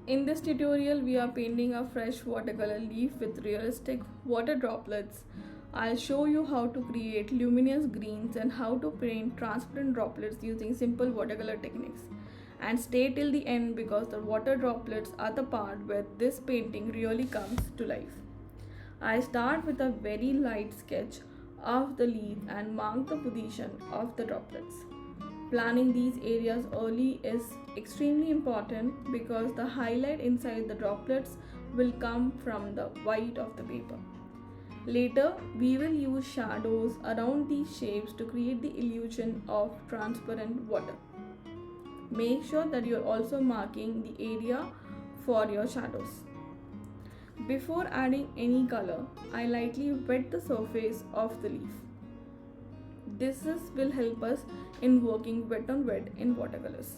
In this tutorial, we are painting a fresh watercolor leaf with realistic water droplets. I'll show you how to create luminous greens and how to paint transparent droplets using simple watercolor techniques. And stay till the end because the water droplets are the part where this painting really comes to life. I start with a very light sketch of the leaf and mark the position of the droplets. Planning these areas early is extremely important because the highlight inside the droplets will come from the white of the paper. Later, we will use shadows around these shapes to create the illusion of transparent water. Make sure that you are also marking the area for your shadows. Before adding any color, I lightly wet the surface of the leaf. Will help us in working wet on wet in watercolors.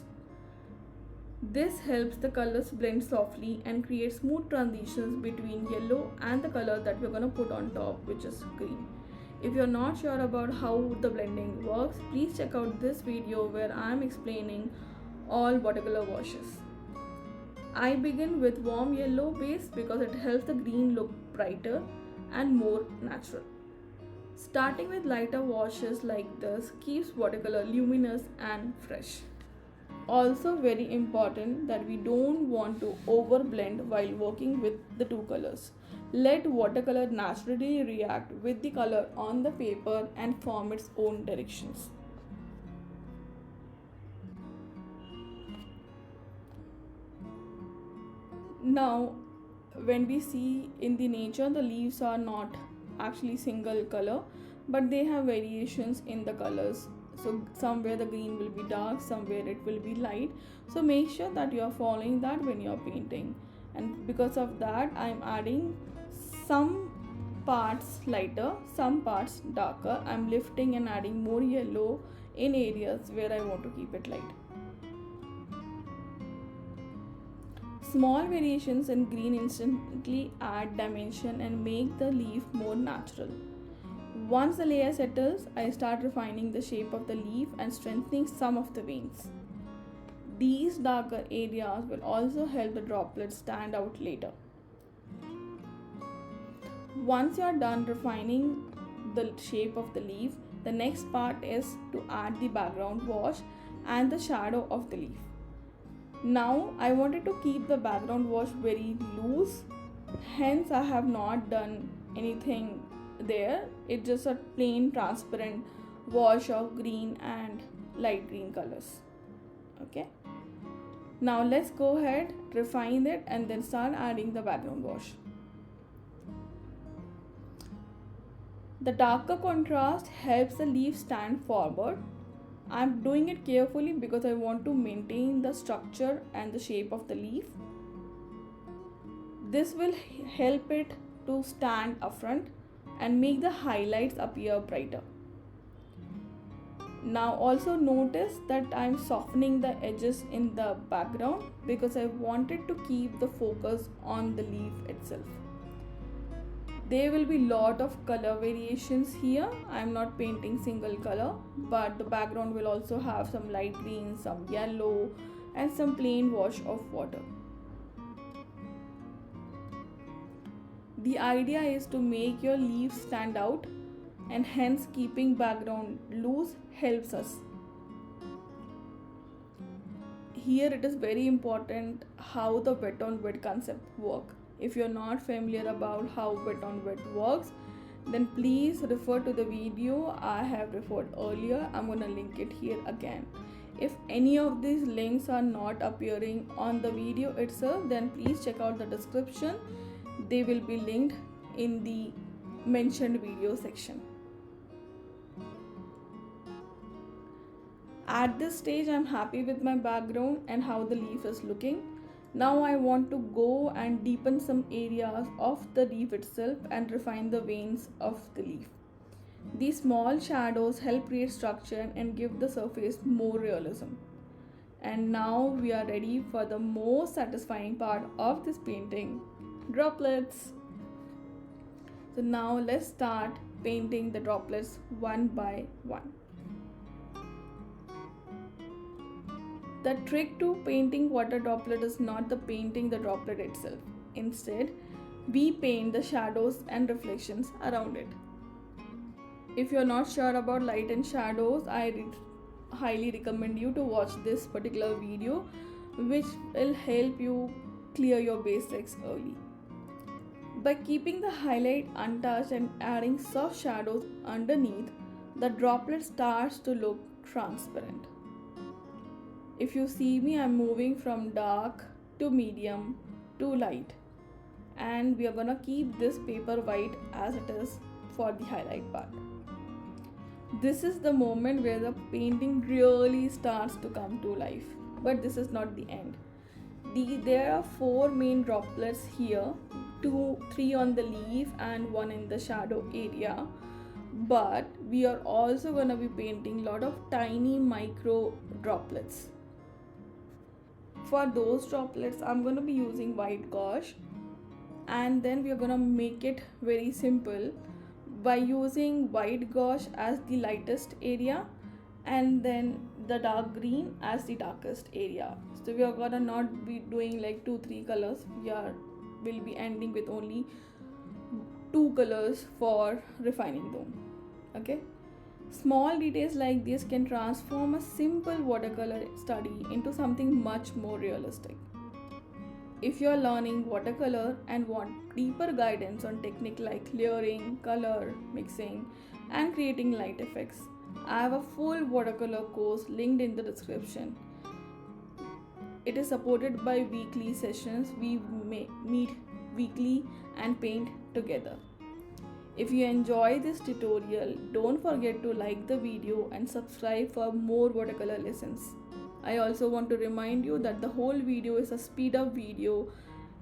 This helps the colors blend softly and create smooth transitions between yellow and the color that we're going to put on top, which is green. If you're not sure about how the blending works, please check out this video where I'm explaining all watercolor washes. I begin with warm yellow base because it helps the green look brighter and more natural. Starting with lighter washes like this keeps watercolor luminous and fresh. Also very important that we don't want to overblend while working with the two colors. Let watercolor naturally react with the color on the paper and form its own directions. Now, when we see in the nature, the leaves are not actually single color, but they have variations in the colors. So somewhere the green will be dark, somewhere it will be light. So make sure that you are following that when you are painting. And because of that, I am adding some parts lighter, some parts darker. I'm lifting and adding more yellow in areas where I want to keep it light. Small variations in green instantly add dimension and make the leaf more natural. Once the layer settles, I start refining the shape of the leaf and strengthening some of the veins. These darker areas will also help the droplets stand out later. Once you are done refining the shape of the leaf, the next part is to add the background wash and the shadow of the leaf. Now I wanted to keep the background wash very loose, hence I have not done anything there. It's just a plain transparent wash of green and light green colors. Okay, now let's go ahead, refine it and then start adding the background wash. The darker contrast helps the leaf stand forward. I'm doing it carefully because I want to maintain the structure and the shape of the leaf. This will help it to stand upfront and make the highlights appear brighter. Now also notice that I'm softening the edges in the background because I wanted to keep the focus on the leaf itself. There will be lot of color variations here. I am not painting single color, but the background will also have some light green, some yellow and some plain wash of water. The idea is to make your leaves stand out and hence keeping background loose helps us. Here it is very important how the wet on wet concept work. If you're not familiar about how wet on wet works, then please refer to the video I have referred earlier. I'm gonna link it here again. If any of these links are not appearing on the video itself, then please check out the description. They will be linked in the mentioned video section. At this stage, I'm happy with my background and how the leaf is looking. Now I want to go and deepen some areas of the leaf itself and refine the veins of the leaf. These small shadows help create structure and give the surface more realism. And now we are ready for the most satisfying part of this painting, droplets. So now let's start painting the droplets one by one. The trick to painting water droplet is not the painting the droplet itself. Instead, we paint the shadows and reflections around it. If you're not sure about light and shadows, I highly recommend you to watch this particular video, which will help you clear your basics early. By keeping the highlight untouched and adding soft shadows underneath, the droplet starts to look transparent. If you see me, I'm moving from dark to medium to light, and we are gonna keep this paper white as it is for the highlight part. This is the moment where the painting really starts to come to life, but this is not the end. There are 4 main droplets here, 3 on the leaf and 1 in the shadow area, but we are also going to be painting a lot of tiny micro droplets. For those droplets, I'm going to be using white gouache, and then we are going to make it very simple by using white gouache as the lightest area and then the dark green as the darkest area. So we are gonna not be doing like 2-3 colors. We'll be ending with only 2 colors for refining them. Okay, small details like this can transform a simple watercolor study into something much more realistic. If you're learning watercolor and want deeper guidance on technique like layering, color mixing, and creating light effects, I have a full watercolor course linked in the description. It is supported by weekly sessions. We meet weekly and paint together. If you enjoy this tutorial, don't forget to like the video and subscribe for more watercolor lessons. I also want to remind you that the whole video is a speed up video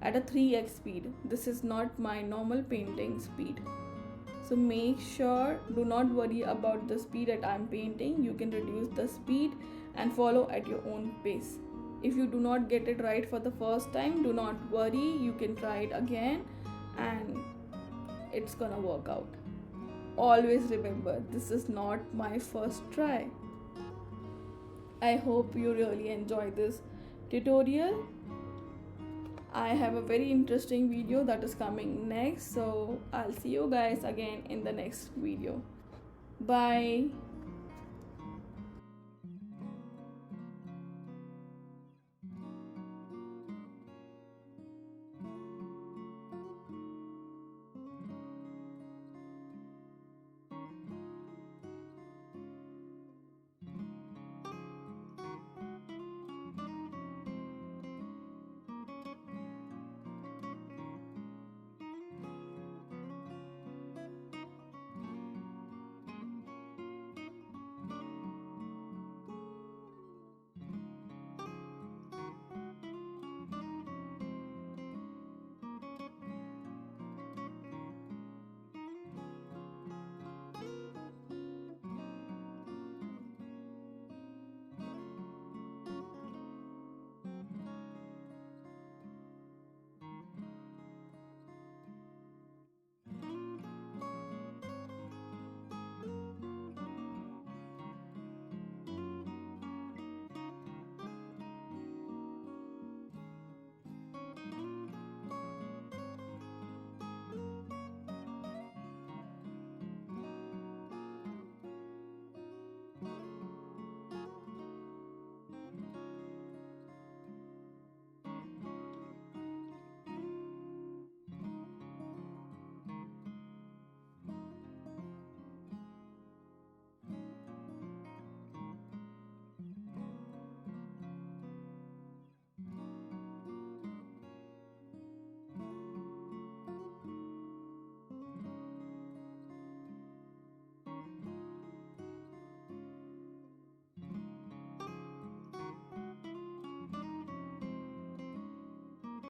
at a 3x speed. This is not my normal painting speed. So make sure, do not worry about the speed that I'm painting. You can reduce the speed and follow at your own pace. If you do not get it right for the first time, do not worry. You can try it again and it's gonna work out. Always remember, this is not my first try. I hope you really enjoy this tutorial. I have a very interesting video that is coming next, so I'll see you guys again in the next video. Bye.